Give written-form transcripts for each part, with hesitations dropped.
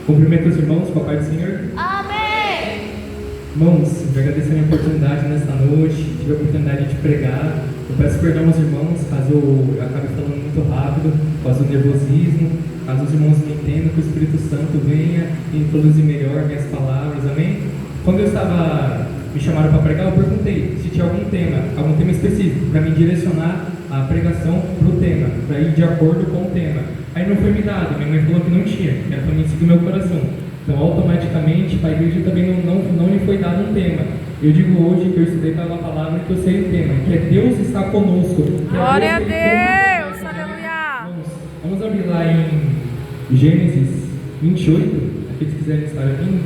Cumprimento os irmãos com a paz do Senhor. Amém. Irmãos, eu agradeço a minha oportunidade nesta noite, tive a oportunidade de pregar. Eu peço perdão aos irmãos caso eu acabe falando muito rápido, por causa do nervosismo, caso os irmãos não entendam, que o Espírito Santo venha e introduzir melhor minhas palavras, amém? Quando eu estava, me chamaram para pregar, eu perguntei se tinha algum tema específico, para me direcionar a pregação para o tema, para ir de acordo com o tema. Aí não foi me dado, minha mãe falou que não tinha, que era para mim seguir meu coração. Então, automaticamente, para a igreja também não lhe foi dado um tema. Eu digo hoje que eu estudei pela palavra que eu sei o tema, que é Deus está conosco. Glória a Deus, aleluia. Vamos abrir lá em Gênesis 28, aqueles que quiserem estar aqui.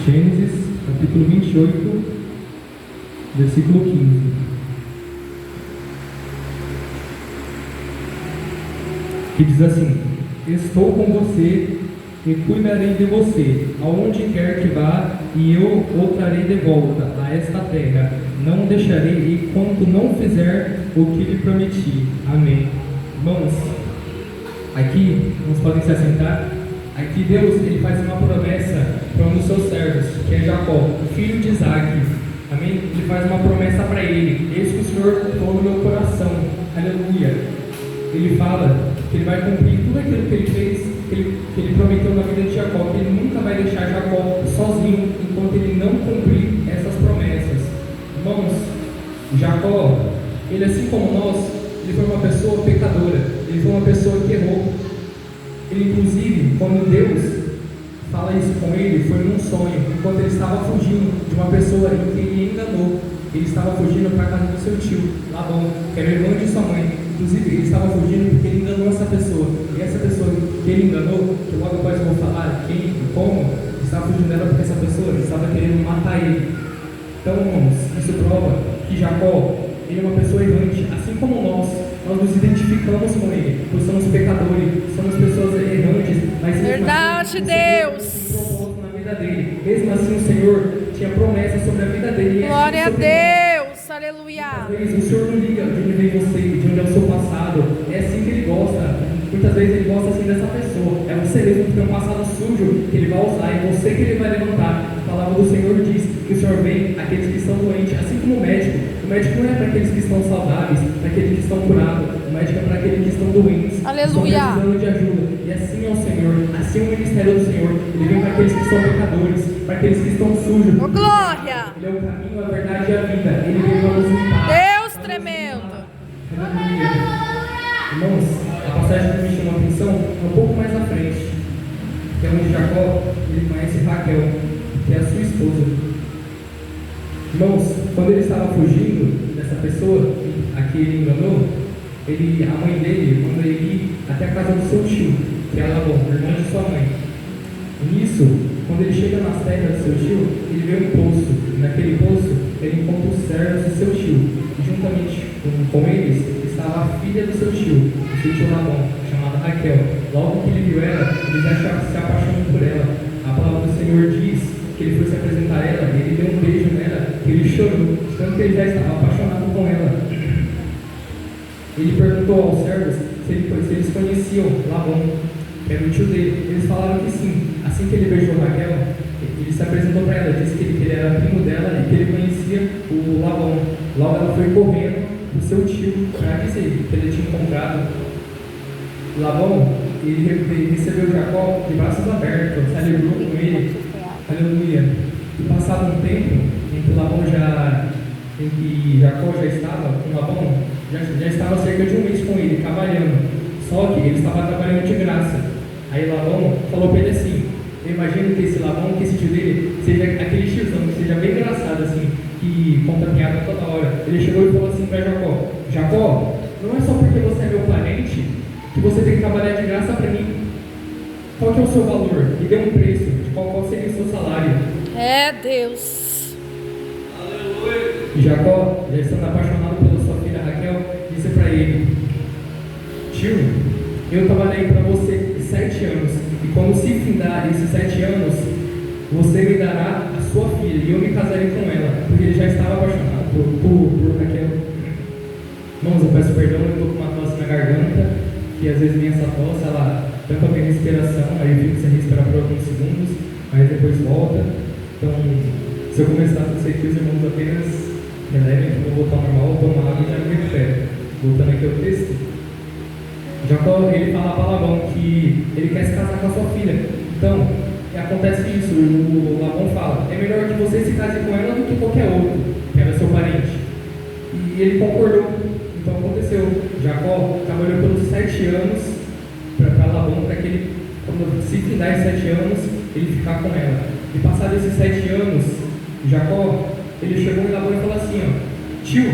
Gênesis, capítulo 28, versículo 15. Que diz assim: estou com você e cuidarei de você, aonde quer que vá, e eu o trarei de volta a esta terra. Não deixarei enquanto não fizer o que lhe prometi. Amém. Irmãos, aqui, irmãos podem se assentar. Aqui Deus, ele faz uma promessa para um dos seus servos, que é Jacó, o filho de Isaac. Amém? Ele faz uma promessa para ele. Eis que o Senhor falou no meu coração. Aleluia. Ele fala que ele vai cumprir tudo aquilo que ele fez, que ele prometeu na vida de Jacó, que ele nunca vai deixar Jacó sozinho enquanto ele não cumprir essas promessas. Irmãos, Jacó, ele assim como nós, ele foi uma pessoa pecadora, ele foi uma pessoa que errou. Ele, inclusive, quando Deus fala isso com ele, foi num sonho, enquanto ele estava fugindo de uma pessoa que ele enganou. Ele estava fugindo para a casa do seu tio, Labão, que era o irmão de sua mãe. Inclusive, ele estava fugindo porque ele enganou essa pessoa. E essa pessoa que ele enganou, que logo após eu vou falar quem e como, estava fugindo dela porque essa pessoa estava querendo matar ele. Então, irmãos, isso prova que Jacó, ele é uma pessoa errante, assim como nós nos identificamos com ele, pois somos pecadores, somos pessoas errantes, mas verdade, Deus. Na vida dele. Mesmo assim, o Senhor tinha promessas sobre a vida dele. Glória a Deus, aleluia. Às vezes o Senhor não liga de onde vem você, de onde é o seu passado. É assim que ele gosta. Muitas vezes ele gosta assim dessa pessoa. É você mesmo que tem um passado sujo que ele vai usar, é você que ele vai levantar. A palavra do Senhor diz que o Senhor vem àqueles que estão doentes, assim como o médico. O médico não é para aqueles que estão saudáveis, para aqueles que estão curados. O médico é para aqueles que estão doentes, aleluia. estão precisando de ajuda. E assim é o Senhor, assim é o ministério do Senhor. Ele vem para aqueles que são pecadores, para aqueles que estão sujos. Oh, glória! Ele é o caminho, a verdade e a vida. Ele vem para nos limpar. Deus tremendo. Aleluia. Irmãos, a passagem que me chamou a atenção é um pouco mais à frente, que é onde Jacó, ele conhece Raquel, que é a sua esposa. Irmãos, quando ele estava fugindo dessa pessoa a que ele enganou, a mãe dele mandou ele ir até a casa do seu tio, que é Labão, irmão de sua mãe. E nisso, quando ele chega nas terras do seu tio, ele vê um poço. E naquele poço, ele encontra os servos do seu tio. E juntamente com eles estava a filha do seu tio Labão, chamada Raquel. Logo que ele viu ela, ele já se apaixonou por ela. A palavra do Senhor diz que ele foi se apresentar a ela, e ele deu um beijo nela, que ele chorou, tanto que ele já estava apaixonado com ela. Ele perguntou aos servos se eles conheciam Labão, que era o tio dele. Eles falaram que sim. Assim que ele beijou Raquel, ele se apresentou para ela, disse que ele era primo dela e que ele conhecia o Labão. Logo ela foi correndo para o seu tio para dizer que ele tinha encontrado Labão. Ele recebeu Jacó de braços abertos, se alegrou com ele. Aleluia. E passado um tempo em que Jacó já estava com Labão, já estava cerca de um mês com ele, trabalhando. Só que ele estava trabalhando de graça. Aí Labão falou para ele assim: eu imagino que esse Labão, que esse tio dele, seja aquele tiozão, que seja bem engraçado assim, que conta piada toda hora. Ele chegou e falou assim para Jacó: Jacó, não é só porque você é meu parente que você tem que trabalhar de graça para mim. Qual que é o seu valor? Me dê um preço de qual seria o seu salário. É Deus. Aleluia. E Jacó, já estando apaixonado pela sua filha Raquel, disse para ele: tio, eu trabalhei para você 7 anos, e quando se findar esses 7 anos, você me dará a sua filha, e eu me casarei com ela, porque ele já estava apaixonado por Raquel. Irmãos, eu peço perdão, eu estou com uma tosse na garganta, que às vezes vem essa tosse, ela tampa minha respiração, aí eu fico sem respirar por alguns segundos, aí depois volta. Então, se eu começar a tossir aqui, os irmãos apenas relevem que eu vou voltar ao normal, tomo água e já me recupero. Voltando aqui ao texto, Jacó, ele fala para Labão que ele quer se casar com a sua filha. Então, acontece isso, o Labão fala, é melhor que você se case com ela do que qualquer outro, que era seu parente. E ele concordou. Então aconteceu, Jacó trabalhou pelos 7 anos para Labão, para que ele, quando se findar esses 7 anos, ele ficar com ela. E passados esses 7 anos, Jacó, ele chegou em Labão e falou assim, ó, tio,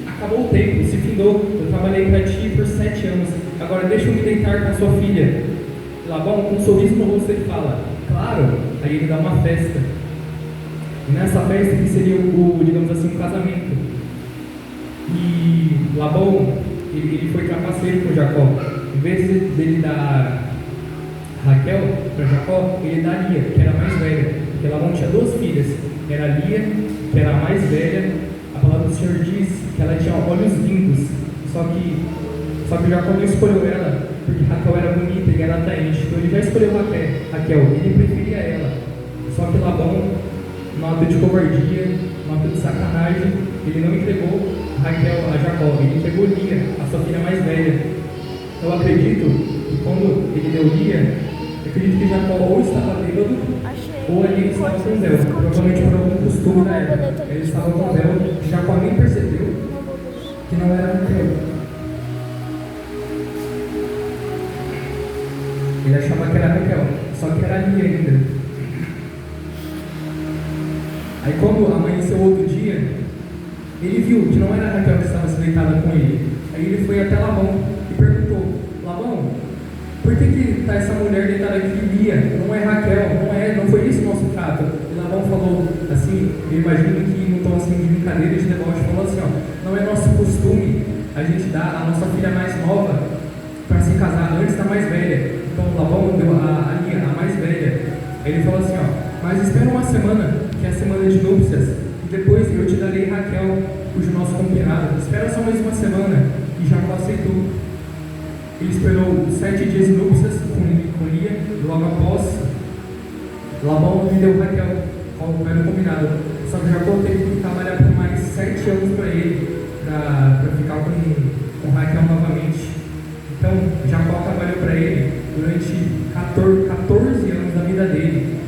acabou o tempo, se findou, eu trabalhei para ti por 7 anos, agora deixa eu me deitar com a sua filha. Labão, com um sorriso no rosto, ele fala, claro, aí ele dá uma festa. E nessa festa que seria digamos assim, um casamento. E Labão, ele foi trapaceiro com Jacó. Em vez dele dar Raquel para Jacó, ele dá Lia, que era a mais velha. Porque Labão tinha 2 filhas. Era Lia, que era a mais velha. A palavra do Senhor diz que ela tinha olhos lindos. Só que Jacó não escolheu ela, porque Raquel era bonita e era atraente. Então ele já escolheu Raquel, ele preferia ela. Só que Labão, no ato de covardia, no ato de sacanagem, ele não entregou Raquel a Jacó, ele entregou Lia, a sua filha mais velha. Eu acredito que quando ele deu Lia, eu acredito que Jacó ou estava bêbado, ou ali estava com véu, provavelmente por algum costume da época. Ele estava com véu, Jacó nem percebeu que não era Raquel. Ele achava que era Raquel, só que era Lia ainda. Aí quando amanheceu outro dia, ele viu que não era Raquel que estava se deitada com ele. Aí ele foi até Labão e perguntou, Labão, por que está essa mulher deitada aqui, Lia? Não é Raquel, não foi isso o nosso trato. E Labão falou assim, eu imagino que num tom assim de brincadeira, de deboche, falou assim, ó, não é nosso costume a gente dar a nossa filha mais nova para se casar antes da mais velha. Então Labão deu a Lia, a mais velha. Aí ele falou assim, ó, mas espera uma semana, que é a semana de núpcias, e depois eu te darei Raquel, cujo nosso combinado. Espera só mais uma semana. E Jacó aceitou. Ele esperou 7 dias de núpcias com Lia, logo após, Labão lhe deu Raquel, como era combinado. Só que Jacó teve que trabalhar por mais 7 anos para ele, para ficar com Raquel novamente. Então, Jacó trabalhou para ele durante 14 anos da vida dele.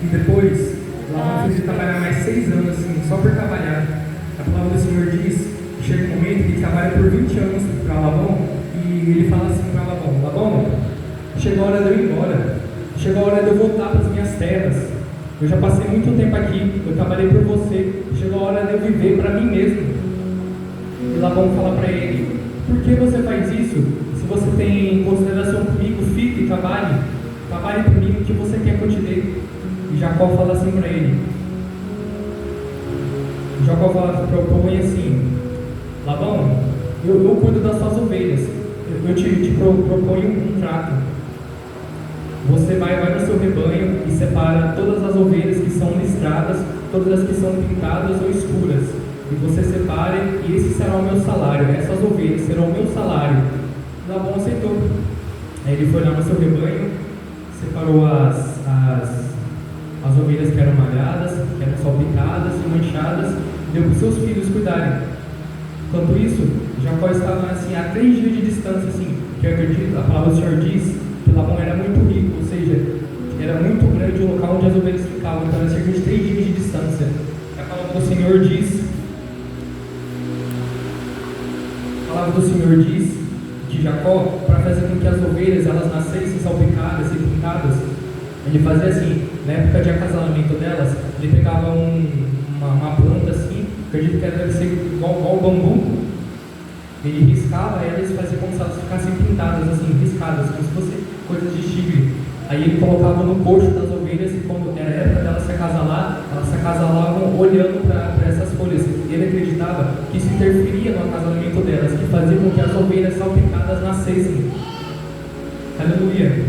E depois, Labão fez ele trabalhar mais 6 anos, assim, só por trabalhar. A palavra do Senhor diz que chega um momento que ele trabalha por 20 anos para Labão, e ele fala assim para Labão, Labão, chegou a hora de eu ir embora, chegou a hora de eu voltar para as minhas terras. Eu já passei muito tempo aqui, eu trabalhei por você, chegou a hora de eu viver para mim mesmo. E Labão fala para ele, por que você faz isso? Se você tem consideração comigo, fique e trabalhe por mim, o que você quer que eu te dê? E Jacó fala assim para ele, Jacó fala para o povo assim, Labão, eu cuido das suas ovelhas, eu te proponho um trato. Você vai no seu rebanho e separa todas as ovelhas que são listradas, todas as que são pintadas ou escuras, e você separe, e esse será o meu salário, essas ovelhas serão o meu salário. Labão aceitou. Aí ele foi lá no seu rebanho, separou as ovelhas que eram malhadas, que eram salpicadas e manchadas, e deu para os seus filhos cuidarem. Enquanto isso, Jacó estava assim, a 3 dias de distância, assim, que eu acredito, a palavra do Senhor diz que Labão era muito rico, ou seja, era muito grande o local onde as ovelhas ficavam, então era cerca de 3 dias de distância. A palavra do Senhor diz, que Jacó, para fazer com que as ovelhas elas nascessem salpicadas e pintadas, ele fazia assim, na época de acasalamento delas, ele pegava uma planta assim, acredito que ela deve ser igual ao bambu, ele riscava elas e fazia como se elas ficassem pintadas assim, riscadas, como se fossem coisas de chifre. Aí ele colocava no coxo das ovelhas e quando era a época delas se acasalar, elas se acasalavam olhando para essas folhas. Ele acreditava que isso interferia no acasalamento delas, que fazia com que as ovelhas salpicadas nascessem. Aleluia!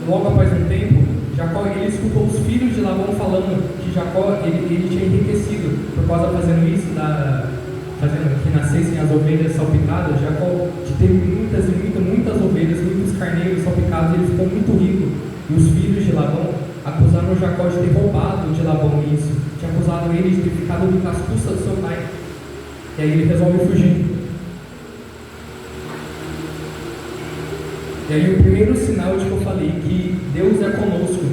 Logo após um tempo, Jacó ele escutou os filhos de Labão falando que Jacó ele tinha enriquecido por causa fazendo isso, fazendo que nascessem as ovelhas salpicadas. Jacó teve muitas ovelhas, muitos carneiros salpicados ficou muito rico. E os filhos de Labão acusaram Jacó de ter roubado de Labão isso. Tinha acusado ele de ter ficado rico às custas do seu pai. E aí ele resolve fugir. E aí o primeiro sinal de que eu falei que Deus é conosco.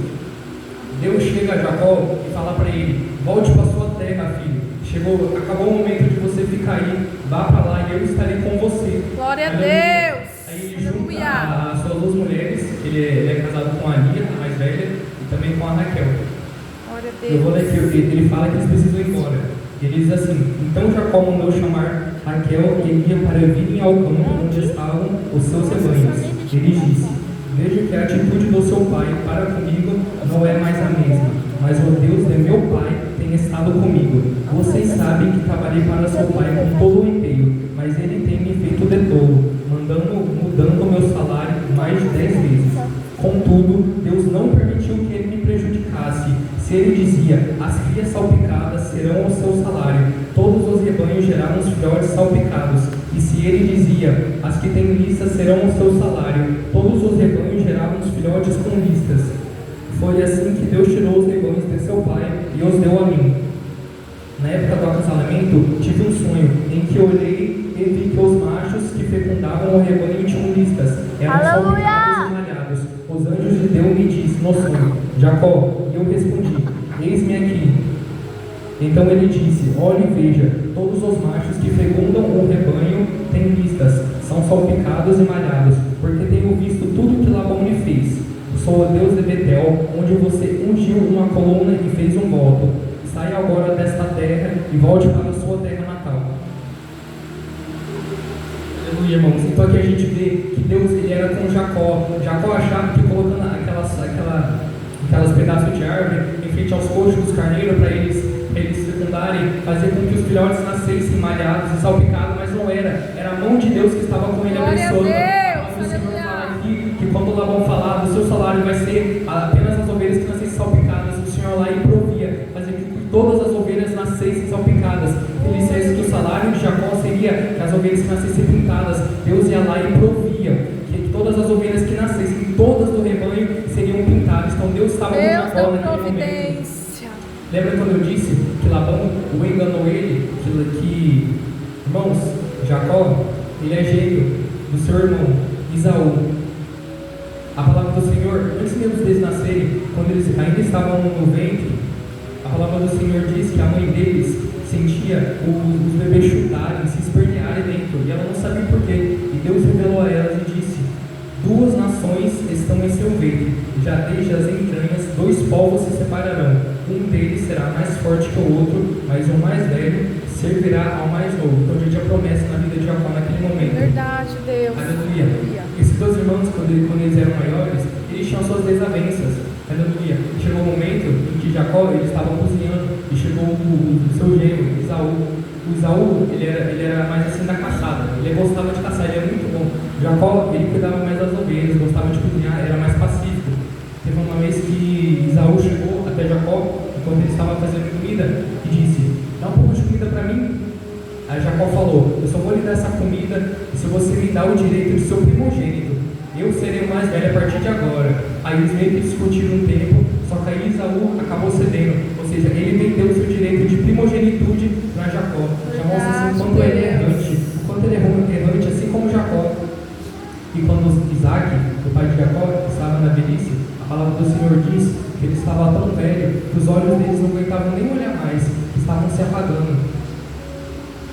Deus chega a Jacó e fala para ele: volte para sua terra, filho. Acabou o momento de você ficar aí, vá para lá e eu estarei com você. Glória a Deus. Aí ele junta as suas duas mulheres, ele é casado com a Lia, a mais velha, e também com a Raquel. Glória a Deus. Eu vou ler aqui, ele fala que eles precisam ir embora. Ele diz assim: então Jacó mandou chamar Raquel e Lia para virem ao campo onde estavam os seus rebanhos. Ele disse: vejo que a atitude do seu pai para comigo não é mais a mesma, mas o Deus de meu pai tem estado comigo. Vocês sabem que trabalhei para seu pai com todo o empenho, mas ele tem me feito de tolo, mudando o meu salário mais de 10 vezes. Contudo, Deus não permitiu que ele me prejudicasse. Se ele dizia: as crias salpicadas serão o seu salário, todos os rebanhos geraram os filhotes salpicados. E se ele dizia: as que têm listas serão o seu salário, todos os rebanhos geravam os filhotes com listas. Foi assim que Deus tirou os rebanhos de seu pai e os deu a mim. Na época do acasalamento, tive um sonho em que olhei e vi que os machos que fecundavam o rebanho tinham listas, eram salpicados e malhados. Os anjos de Deus me disse no sonho: Jacó. E eu respondi: eis-me aqui. Então ele disse: olhe e veja, todos os machos que fecundam o rebanho têm listas, são salpicados e malhados, porque tenho visto tudo que Labão lhe fez. Sou o Deus de Betel, onde você ungiu uma coluna e fez um voto. Saia agora desta terra e volte para a sua terra natal. Aleluia, irmãos. Então aqui a gente vê que Deus ele era com Jacó. Jacó achava que colocando aquelas pedaços de árvore em frente aos coxos dos carneiros para eles fecundarem, fazer com que os filhotes nascessem malhados e salpicados, mas não era. Era a mão de Deus que estava com ele abençoando. O Senhor fala aqui que quando Labão falava, o seu salário vai ser apenas as ovelhas que nascessem salpicadas. O Senhor lá e provia, fazia com que todas as ovelhas nascessem salpicadas. Ele disse que o salário de Jacó seria que as ovelhas que nascessem pintadas. Deus ia lá e provia que todas as ovelhas que nascessem, todas do rebanho, seriam pintadas. Então Deus estava com Jacó naquele momento. Lembra quando eu disse que Labão o enganou ele? Que irmãos, Jacó, ele é gêmeo do seu irmão Esaú. A palavra do Senhor, antes mesmo deles nascerem, quando eles ainda estavam no ventre, a palavra do Senhor diz que a mãe deles sentia os bebês chutarem, se espernearem dentro, e ela não sabia porquê. E Deus revelou a elas e disse: duas nações estão em seu ventre, já desde as entranhas, dois povos se separarão. Um deles será mais forte que o outro, mas o mais velho servirá ao mais novo. Então a gente a promessa na vida de Jacó naquele momento. Verdade, Deus. Aleluia. Esses dois irmãos, quando eles eram maiores, eles tinham suas desavenças. Aleluia. Chegou um momento em que Jacó ele estava cozinhando e chegou o seu gêmeo, Esaú. O Esaú, ele era mais assim da caçada. Ele gostava de caçar, ele era muito bom. Jacó, ele cuidava mais das ovelhas, gostava de cozinhar, era mais pacífico. Teve uma vez que Esaú chegou até Jacó, enquanto ele estava fazendo comida, e disse: dá um pouco de comida para mim. Aí Jacó falou: eu só vou lhe dar essa comida se você me dá o direito de ser o primogênito. Eu serei o mais velho a partir de agora. Aí eles meio que discutiram um tempo, só que aí Esaú acabou cedendo. Ou seja, ele vendeu o seu direito de primogenitude para Jacó. Já mostra assim o quanto ele é errante, o quanto ele é errante, assim como Jacó. E quando Isaac, o pai de Jacó, estava na velhice, a palavra do Senhor diz que ele estava tão velho que os olhos deles não aguentavam nem olhar mais, estavam se apagando.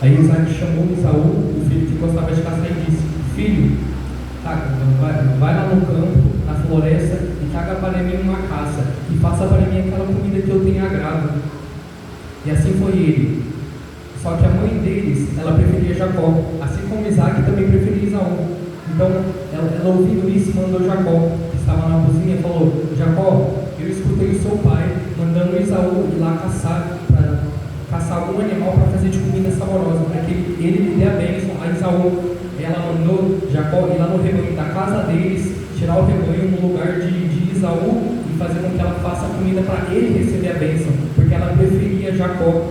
Aí Isaac chamou Esaú, o filho que gostava de caçar, e disse: filho, vai lá no campo, na floresta, e traga para mim uma caça, e faça para mim aquela comida que eu tenho agrado. E assim foi ele. Só que a mãe deles, ela preferia Jacó, assim como Isaac também preferia Esaú. Então, ela ouvindo isso, mandou Jacó, que estava na cozinha, e falou: Jacó, eu escutei o seu pai mandando Esaú ir lá caçar algum animal para fazer de comida saborosa, para que ele lhe dê a bênção a Esaú. Ela mandou Jacó ir lá no rebanho da casa deles, tirar o rebanho no lugar de Esaú e fazer com que ela faça a comida para ele receber a bênção, porque ela preferia Jacó.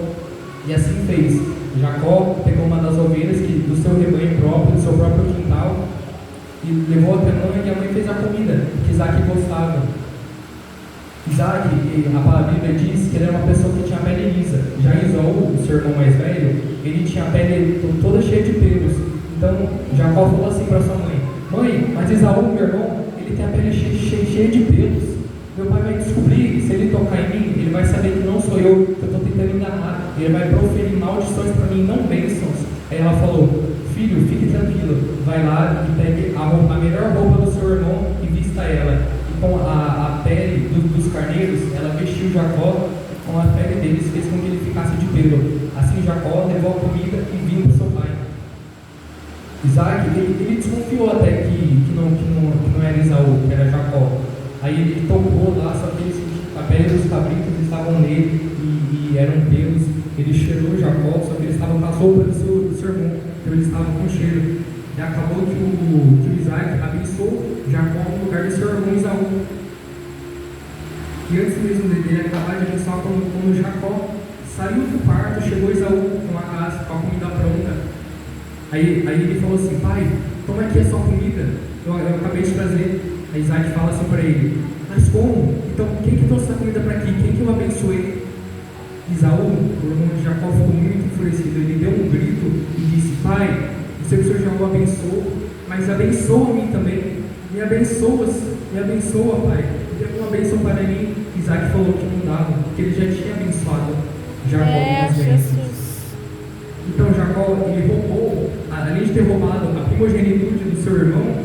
E assim fez. Jacó pegou uma das ovelhas do seu rebanho próprio, do seu próprio quintal, e e levou até a mãe, e a mãe fez a comida que Isaac gostava. Isaac, a palavra Bíblia diz que ele era uma pessoa que tinha a pele lisa. Já Esaú, o seu irmão mais velho, ele tinha a pele toda cheia de pelos. Então Jacó falou assim para sua mãe: mãe, mas Esaú, meu irmão, ele tem a pele cheia de pelos. Meu pai vai descobrir, se ele tocar em mim, ele vai saber que não sou eu, que eu estou tentando enganar. Ele vai proferir maldições para mim, não bênçãos. Aí ela falou: filho, fique tranquilo, vai lá e pegue a melhor roupa do seu irmão e vista ela. E com a pele dos carneiros, ela vestiu Jacó, e com a pele deles fez com que ele ficasse de pelo. Assim Jacó levou a comida e vinho para seu pai. Isaac, ele desconfiou até que não era Esaú, que era Jacó. Aí ele tocou lá, só que a pele dos cabritos estavam nele e eram pelos. Ele cheirou Jacó, só que eles estavam com as roupas do seu irmão, então eles estavam com cheiro. E acabou que o Isaac abençoou Jacó no lugar do seu irmão Esaú. E antes mesmo dele acabar de abençoar, quando Jacó saiu do quarto, chegou Esaú com a casa, com a comida pronta. Aí ele falou assim: pai, toma aqui a sua comida, eu acabei de trazer. Aí Isaac fala assim para ele: mas como? Então quem que trouxe essa comida para aqui? Quem que eu abençoei? Esaú, o irmão de Jacó, ficou muito enfurecido. Ele deu um grito e disse: pai, eu sei que o Senhor já o abençoou, mas abençoa a mim também. Me abençoa, pai. Tem alguma bênção para mim? Isaac falou que não dava, porque ele já tinha abençoado Jacó com as bênçãos. Então Jacó, ele roubou, além de ter roubado a primogenitura do seu irmão,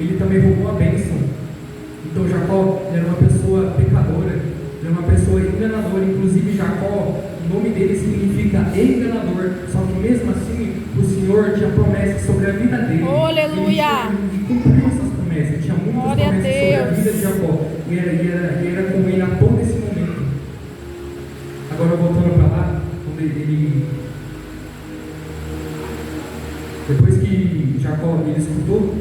ele também roubou a bênção. Então Jacó era uma pessoa pecadora, ele era uma pessoa enganadora. Inclusive Jacó, o nome dele significa enganador. Só que mesmo assim, o Senhor tinha promessas sobre a vida dele. Oh, aleluia! E cumpriu essas promessas. Tinha muitas Glória promessas sobre a vida de Jacó. E era com ele a todo esse momento. Agora voltando para lá, quando ele depois que Jacó ele escutou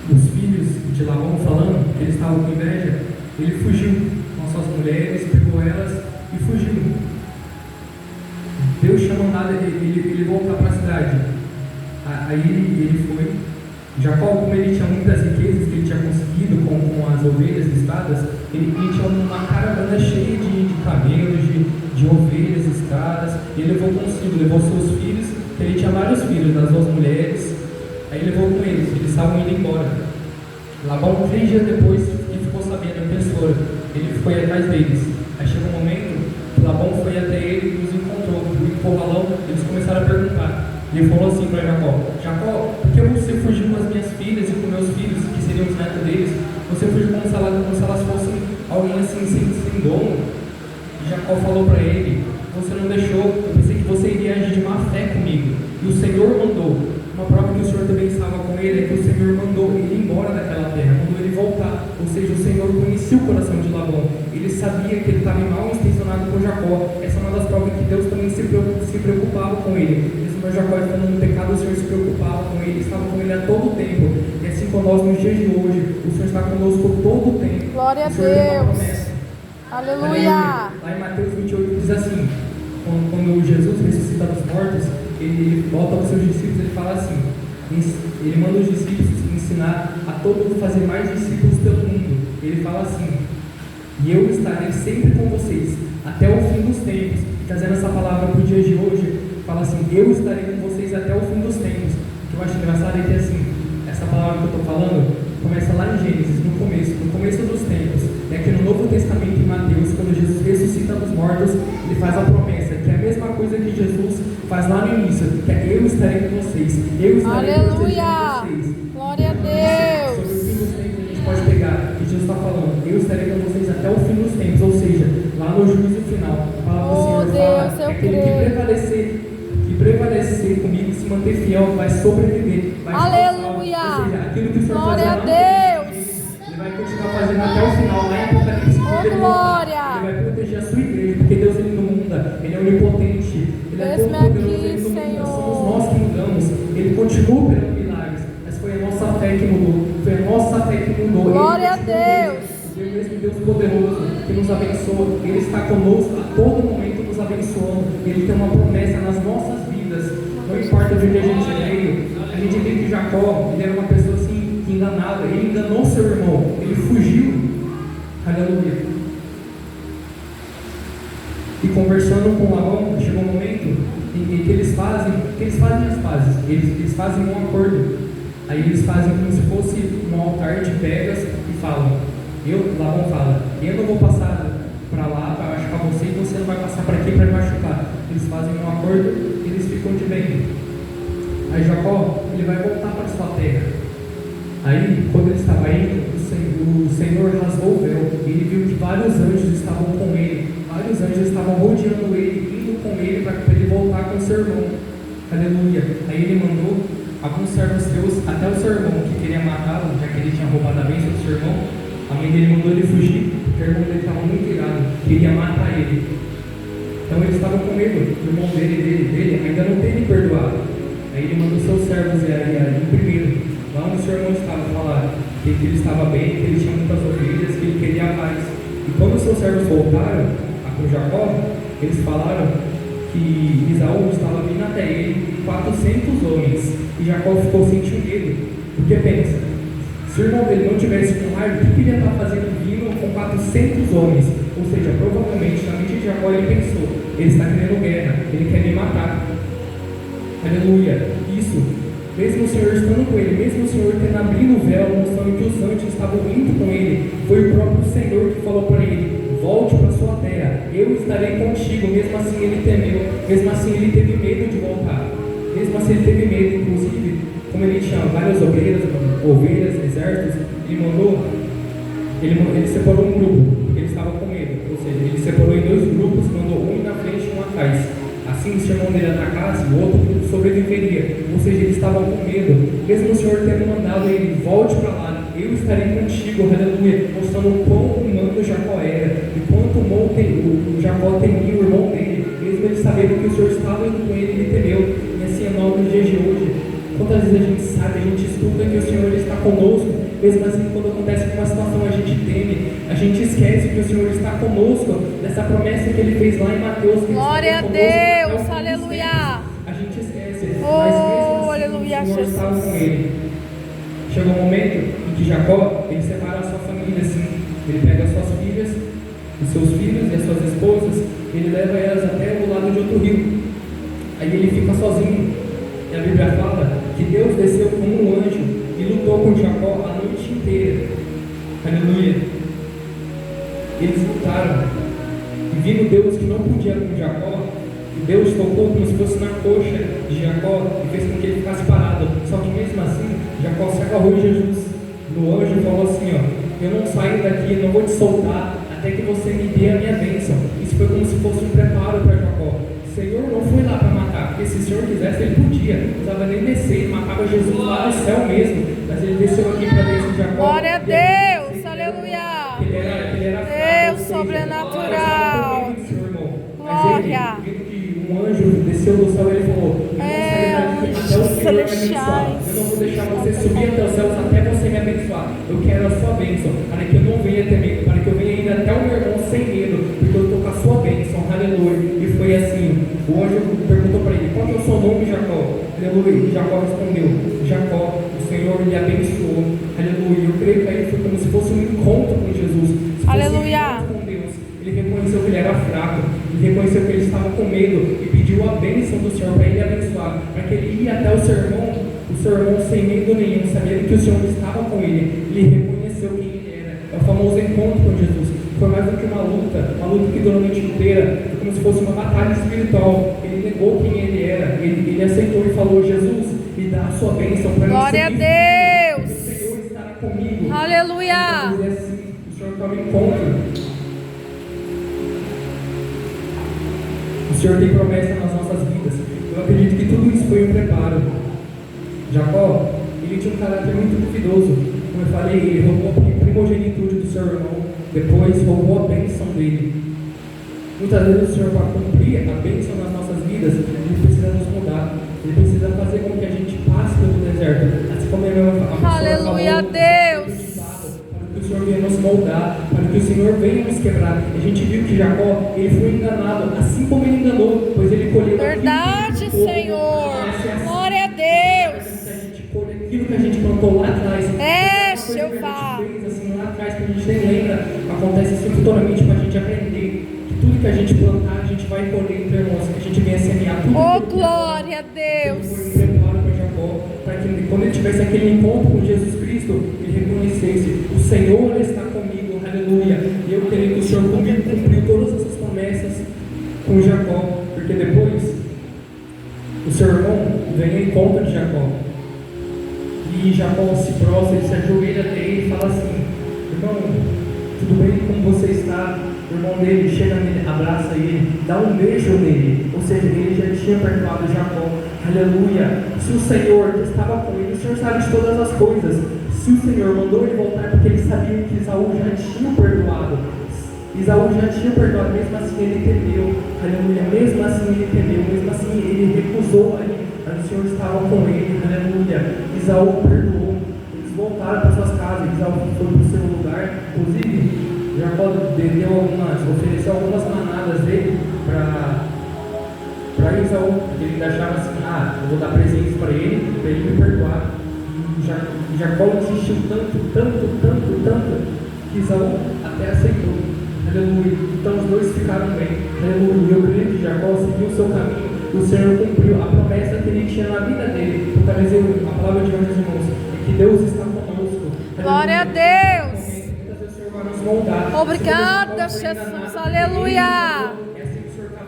os filhos de Labão falando que eles estavam com inveja, ele fugiu com suas mulheres, pegou elas e fugiu. Deus tinha mandado ele voltar para a cidade. Aí ele foi. Jacó, como ele tinha muitas riquezas que ele tinha conseguido com as ovelhas listadas, ele tinha uma caravana cheia de camelos, de ovelhas listadas. Ele levou consigo, levou seus filhos. Ele tinha vários filhos, das duas mulheres. Aí levou com eles estavam indo embora. Labão, 3 dias depois, que ficou sabendo a pessoa, ele foi atrás deles. Aí chegou um momento que Labão foi até ele e os encontrou. No encurralão, eles começaram a perguntar. Ele falou assim para Jacó: Jacó, por que você fugiu com as minhas filhas e com meus filhos, que seriam os netos deles? Você fugiu como se elas fossem alguém assim, sem dono. E Jacó falou para ele: você não deixou, eu pensei que você iria agir de má fé comigo. E o Senhor mandou. Uma prova que o Senhor também estava com ele é que o Senhor mandou ele ir embora daquela terra, mandou ele voltar. Ou seja, o Senhor conhecia o coração de Labão. Ele sabia que ele estava mal intencionado com Jacó. Essa é uma das provas que Deus também se preocupava com ele. Mesmo que Jacó estava no pecado, o Senhor se preocupava com ele, estava com ele a todo tempo. E assim conosco nos dias de hoje, o Senhor está conosco todo o tempo. Glória a Deus. Aleluia. Lá em Mateus 28 diz assim: quando Jesus ressuscita dos mortos, ele volta aos seus discípulos, ele fala assim, ele manda os discípulos ensinar a todo mundo fazer mais discípulos pelo mundo. Ele fala assim: e eu estarei sempre com vocês até o fim dos tempos. Trazendo essa palavra para o dia de hoje, fala assim: eu estarei com vocês até o fim dos tempos. O que eu acho engraçado é que assim, essa palavra que eu estou falando começa lá em Gênesis, no começo dos tempos. É que no Novo Testamento, em Mateus, quando Jesus ressuscita dos mortos, ele faz a promessa, que é a mesma coisa que Jesus faz lá no início, que é: eu estarei com vocês, eu estarei com vocês. Glória a Deus. Sobre o fim dos tempos a gente pode pegar, e Jesus está falando: eu estarei com vocês até o fim dos tempos, ou seja, lá no juízo final. A palavra do Senhor fala que aquele que prevalecer comigo, se manter fiel, vai sobreviver, vai aleluia. Ou seja, aquilo que o Senhor glória a Deus. Deus. Ele vai continuar fazendo até o final, lá em Apocalipse. Glória. Ele vai proteger a sua igreja, porque Deus ele não muda, ele é onipotente, ele é todo poderoso, ele não muda, somos nós que mudamos. Ele continua operando milagres, mas foi a nossa fé que mudou, foi a nossa fé que mudou. Glória a Deus. O mesmo Deus poderoso que nos abençoa, ele está conosco a todo momento, nos abençoando. Ele tem uma promessa nas nossas vidas, não importa de onde a gente veio. A gente vê que Jacó, ele era uma pessoa assim, enganado, ele enganou seu irmão, ele fugiu. Aleluia. E conversando com Labão, chegou um momento em que eles fazem as pazes, eles fazem um acordo. Aí eles fazem como se fosse um altar de pedras e falam, Labão fala, eu não vou passar para lá para machucar você e você não vai passar para aqui para me machucar. Eles fazem um acordo e eles ficam de bem. Aí Jacó, ele vai voltar para sua terra. Aí, quando ele estava indo, o Senhor rasgou o véu e ele viu que vários anjos estavam com ele. Vários anjos estavam rodeando ele, indo com ele para ele voltar com seu irmão. Aleluia. Aí ele mandou alguns servos seus, até o seu irmão, que queria matá-lo, já que ele tinha roubado a bênção do seu irmão. A mãe dele mandou ele fugir, porque o irmão dele estava muito irado, queria matar ele. Então eles estavam com medo, o irmão dele ainda não teve perdoado. Aí ele mandou seus servos ir primeiro, lá onde o seu irmão estava, falar que ele estava bem, que ele tinha muitas ovelhas, que ele queria paz. E quando os seus servos voltaram com Jacó, eles falaram que Isaú estava vindo até ele 400 homens. E Jacó ficou sentindo medo, porque pensa, se o irmão dele não tivesse com raiva, o que ele ia estar fazendo vindo com 400 homens? Ou seja, provavelmente, na mente de Jacó, ele pensou, ele está querendo guerra, ele quer me matar. Aleluia. Isso, mesmo o Senhor estando com ele, mesmo o Senhor tendo abrido o véu, mostrando que os anjos estavam indo com ele, foi o próprio Senhor que falou para ele, volte para sua terra, eu estarei contigo. Mesmo assim ele temeu, mesmo assim ele teve medo de voltar, mesmo assim ele teve medo. Inclusive, como ele tinha várias ovelhas, exércitos, ele separou um grupo, porque ele estava com medo, ou seja, ele separou em 2 grupos, mandou um na frente e um atrás. Assim, se o irmão dele atacasse, o outro grupo sobreviveria, ou seja, eles estavam com medo, mesmo o Senhor tendo mandado ele, volte para lá, eu estarei contigo, aleluia, mostrando o quão humano Jacó era, e quanto o Jacó temia o irmão dele, mesmo ele sabendo que o Senhor estava indo com ele, ele temeu. E assim é nós nos dias de hoje. Quantas vezes a gente sabe, a gente estuda que o Senhor está conosco, mesmo assim quando acontece uma situação a gente teme, a gente esquece que o Senhor está conosco, dessa promessa que ele fez lá em Mateus, que Glória a Deus, aleluia. A gente esquece, Oh, mas mesmo assim aleluia, o Senhor Jesus. estava com ele. Chegou um momento em que Jacó, ele separa a sua família assim, ele pega as suas filhas, os seus filhos e as suas esposas, ele leva elas até o lado de outro rio. Aí ele fica sozinho. E a Bíblia fala que Deus desceu como um anjo e lutou com Jacó a noite inteira. Aleluia. Eles lutaram. E vindo Deus que não podia com Jacó, Deus tocou como se fosse na coxa de Jacó e fez com que ele ficasse parado. Só que mesmo assim, Jacó se agarrou em Jesus. No anjo falou assim, eu não saio daqui, eu não vou te soltar até que você me dê a minha bênção. Isso foi como se fosse um preparo para Jacó. O Senhor não foi lá para matar, porque se o Senhor quisesse, ele podia. Não precisava nem descer, ele matava Jesus lá no céu mesmo. Mas ele desceu aqui para dentro de Jacó. Glória a Deus, aleluia. Ele era Deus sobrenatural. Glória. Um anjo desceu do céu e ele falou, eu não saio daqui até o Senhor me abençoar. Eu não vou deixar você subir até os céus até você me abençoar. Eu quero a sua bênção, para que eu não venha ter medo, para que eu venha ir até o meu irmão sem medo, porque eu estou com a sua bênção, aleluia. E foi assim, o anjo perguntou para ele, qual é o seu nome, Jacó? Aleluia. E Jacó respondeu, Jacó, o Senhor lhe abençoou, aleluia. Eu creio que aí foi como se fosse um encontro com Jesus, aleluia. Ele reconheceu que ele era fraco, ele reconheceu que ele estava com medo e pediu a bênção do Senhor para ele abençoar, para que ele ia até o seu irmão sem medo nenhum, sabendo que o Senhor estava com ele. Ele reconheceu quem ele era. É o famoso encontro com Jesus. Foi mais do que uma luta que durou a noite inteira, foi como se fosse uma batalha espiritual. Ele negou quem ele era, ele aceitou e falou, Jesus, me dá a sua bênção para mim. Glória a Deus. O Senhor estará comigo. Aleluia. Então, assim, o Senhor toma encontro. O Senhor tem promessa nas nossas vidas. Eu acredito que tudo isso foi um preparo. Jacó, ele tinha um caráter muito duvidoso. Como eu falei, ele roubou a primogenitude do seu irmão, depois roubou a bênção dele. Muitas vezes o Senhor, para cumprir a bênção nas nossas vidas, ele precisa nos mudar. Ele precisa fazer com que a gente passe pelo deserto. Assim como a pessoa aleluia, falou, Deus. que o Senhor venha nos moldar, para que o Senhor venha nos quebrar. A gente viu que Jacó, ele foi enganado, assim como ele enganou, pois ele colheu verdade, Senhor. Glória a Deus. A gente colhe aquilo que a gente plantou lá atrás. coisa que Jeová. a gente fez assim lá atrás, que a gente nem lembra, acontece assim futuramente para a gente aprender que tudo que a gente plantar, a gente vai colher, então, irmãos, que a gente venha semear tudo. Oh, glória a Foi Deus. um preparo para Jacó, para que quando ele tivesse aquele encontro com Jesus Cristo, ele reconhecesse: o Senhor está comigo, aleluia. E eu creio que o Senhor comigo cumpriu todas essas promessas com Jacó, porque depois o seu irmão vem ao encontro de Jacó. E Jacó se prostra, ele se ajoelha dele e fala assim: irmão, tudo bem como você está? O irmão dele chega nele, abraça ele, dá um beijo nele. Ou seja, ele já tinha perdoado Jacó. Aleluia. Se o Senhor que estava com ele, o Senhor sabe de todas as coisas. Se o Senhor mandou ele voltar porque ele sabia que Esaú já tinha perdoado, Esaú já tinha perdoado, mesmo assim ele temeu. Aleluia. Mesmo assim ele temeu, mesmo assim ele recusou ali. Mas o Senhor estava com ele. Aleluia. Esaú perdoou. Eles voltaram para suas casas. Esaú foi para o seu lugar. Inclusive, Jacó ofereceu algumas manadas dele para Esaú. Ele ainda achava assim: eu vou dar presentes para ele me perdoar. E Jacó insistiu tanto, que Esaú até aceitou. Aleluia. Então os dois ficaram bem. Aleluia. E eu creio que Jacó seguiu o seu caminho. O Senhor cumpriu a promessa que ele tinha na vida dele. Então, talvez a palavra de hoje, irmãos, é que Deus está conosco. Glória a Deus. Muitas vezes o Senhor vai nos moldar. Obrigada, Jesus. Aleluia.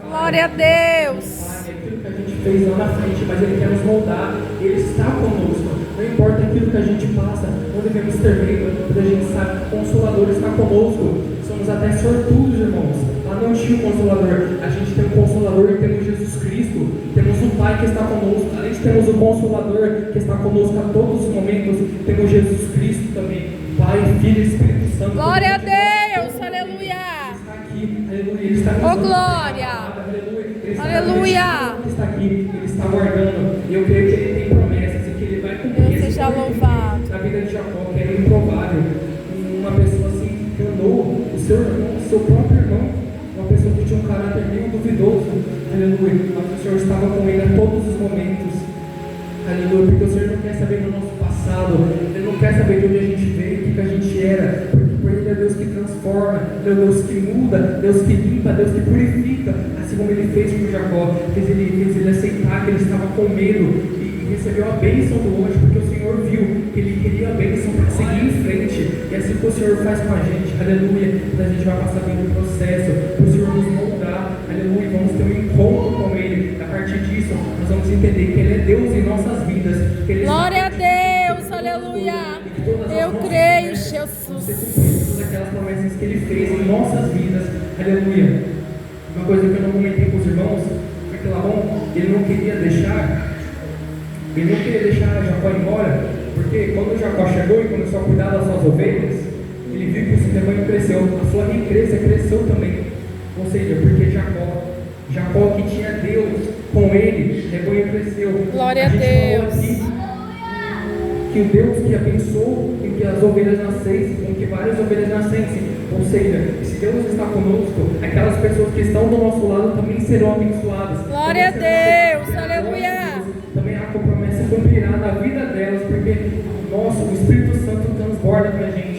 Glória a Deus. Aquilo que a gente fez lá na frente, mas Ele quer nos moldar. Ele está conosco. Não importa aquilo que a gente passa, não devemos ter medo, porque a gente sabe que o Consolador está conosco. Somos até sortudos, irmãos. Lá não tinha um Consolador. A gente tem um Consolador e temos Jesus Cristo. Temos o Pai que está conosco. Além de termos o Consolador que está conosco a todos os momentos, temos Jesus Cristo também. Pai, Filho e Espírito Santo. Glória a Deus. Aleluia. Está aqui. Aleluia. Ele está Oh, glória. Aleluia. Ele está aqui. Ele está guardando. E eu creio que Ele tem promessas e que Ele vai cumprir. Deus seja louvado. Na vida de Jacó, que era improvável. Uma pessoa assim que andou, o seu irmão, o seu próprio irmão, uma pessoa que tinha um caráter meio duvidoso. Aleluia. Mas o Senhor estava com ele a todos os momentos. Aleluia. Porque o Senhor não quer saber do nosso passado. Ele não quer saber de onde a gente veio, o que a gente era. Porque por Ele é Deus que transforma, Ele é Deus que muda, Deus que limpa, Deus que purifica. Assim como Ele fez com Jacó, fez ele aceitar que ele estava com medo e recebeu a bênção do anjo, porque o Senhor viu que ele queria a bênção para seguir em frente. E assim que o Senhor faz com a gente, aleluia, a gente vai passar pelo processo, para o Senhor nos moldar, aleluia, vamos ter um encontro com Ele. A partir disso, nós vamos entender que Ele é Deus em nossas vidas. Que Ele Glória a Deus. Aleluia. Eu creio, Jesus. Todas aquelas promessas que Ele fez em nossas vidas, aleluia. Uma coisa que eu não comentei com os irmãos foi que Labão, ele não queria deixar Jacó embora, porque quando Jacó chegou e começou a cuidar das suas ovelhas, ele viu que o seu rebanho cresceu, a sua riqueza cresceu também. Ou seja, porque Jacó que tinha Deus com ele, o rebanho cresceu. Glória a Deus. Que o Deus que abençoou e que as ovelhas nascessem, com que várias ovelhas nascessem. Ou seja, se Deus está conosco, aquelas pessoas que estão do nosso lado também serão abençoadas. Glória a Deus. Aleluia. Também a promessa cumprirá na vida delas, porque o Espírito Santo transborda para a gente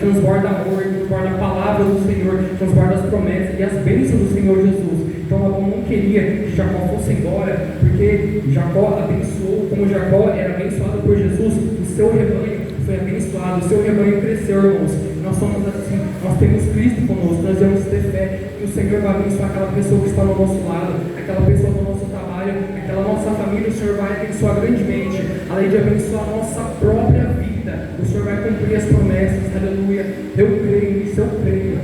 transborda amor, transborda a palavra do Senhor, transborda as promessas e as bênçãos do Senhor Jesus. Então Labão não queria que Jacó fosse embora, porque Jacó abençoou, como Jacó era abençoado por Jesus, o seu rebanho foi abençoado, o seu rebanho cresceu, irmãos. Nós somos assim, nós temos Cristo conosco, nós devemos ter fé que o Senhor vai abençoar aquela pessoa que está ao nosso lado, aquela pessoa do nosso trabalho, aquela nossa família. O Senhor vai abençoar grandemente, além de abençoar a nossa própria vida. O Senhor vai cumprir as promessas, aleluia. Eu creio nisso, eu creio,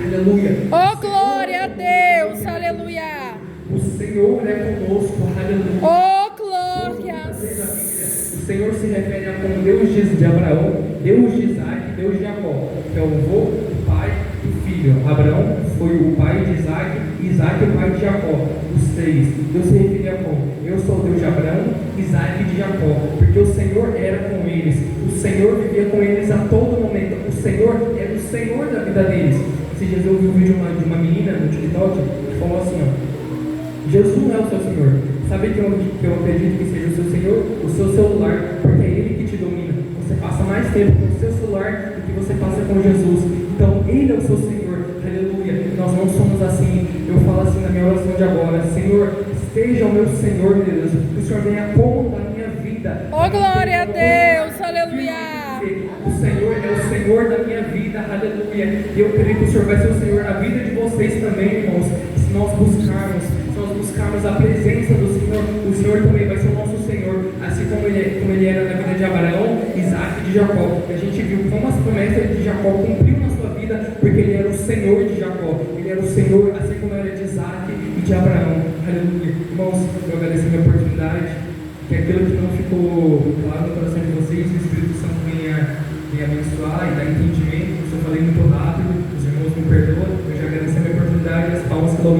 aleluia. Oh, glória a Deus, aleluia. O Senhor é conosco, aleluia. Oh, glória. O Senhor se refere a como Deus de Abraão, Deus de Isaac, Deus de Jacó, que é o avô, o pai e o filho. Abraão foi o pai de Isaac, e Isaac o pai de Jacó. Os três. Deus se referia como: eu sou o Deus de Abraão, Isaac e de Jacó, porque o Senhor era com eles, o Senhor vivia com eles a todo momento, o Senhor era o Senhor da vida deles. Esses dias eu vi um vídeo de uma menina no TikTok que falou assim: Jesus não é o seu Senhor. Sabe que eu acredito que seja o seu Senhor? O seu celular, porque é Ele que te domina. Você passa mais tempo com o seu celular do que você passa com Jesus. Então, Ele é o seu Senhor, aleluia. Nós não somos assim. Eu falo assim na minha oração de agora: Senhor, seja o meu Senhor, meu Deus, que o Senhor venha como da minha vida. Oh, glória a Deus, aleluia. O Senhor é o Senhor da minha vida, aleluia. E eu creio que o Senhor vai ser o Senhor na vida de vocês também, irmãos. Se nós buscarmos a presença do Senhor, o Senhor também vai ser o nosso Senhor, assim como ele era na vida de Abraão, Isaac e de Jacó. A gente viu como as promessas de Jacó cumpriu na sua vida, porque ele era o Senhor de Jacó, ele era o Senhor, assim como era de Isaac e de Abraão, aleluia. Irmãos, eu agradeço a minha oportunidade, que aquilo que não ficou claro no coração de vocês, o Espírito Santo venha abençoar e dar entendimento. Se eu falei muito rápido, os irmãos me perdoam. Eu já agradeço a minha oportunidade, as palmas que eu dou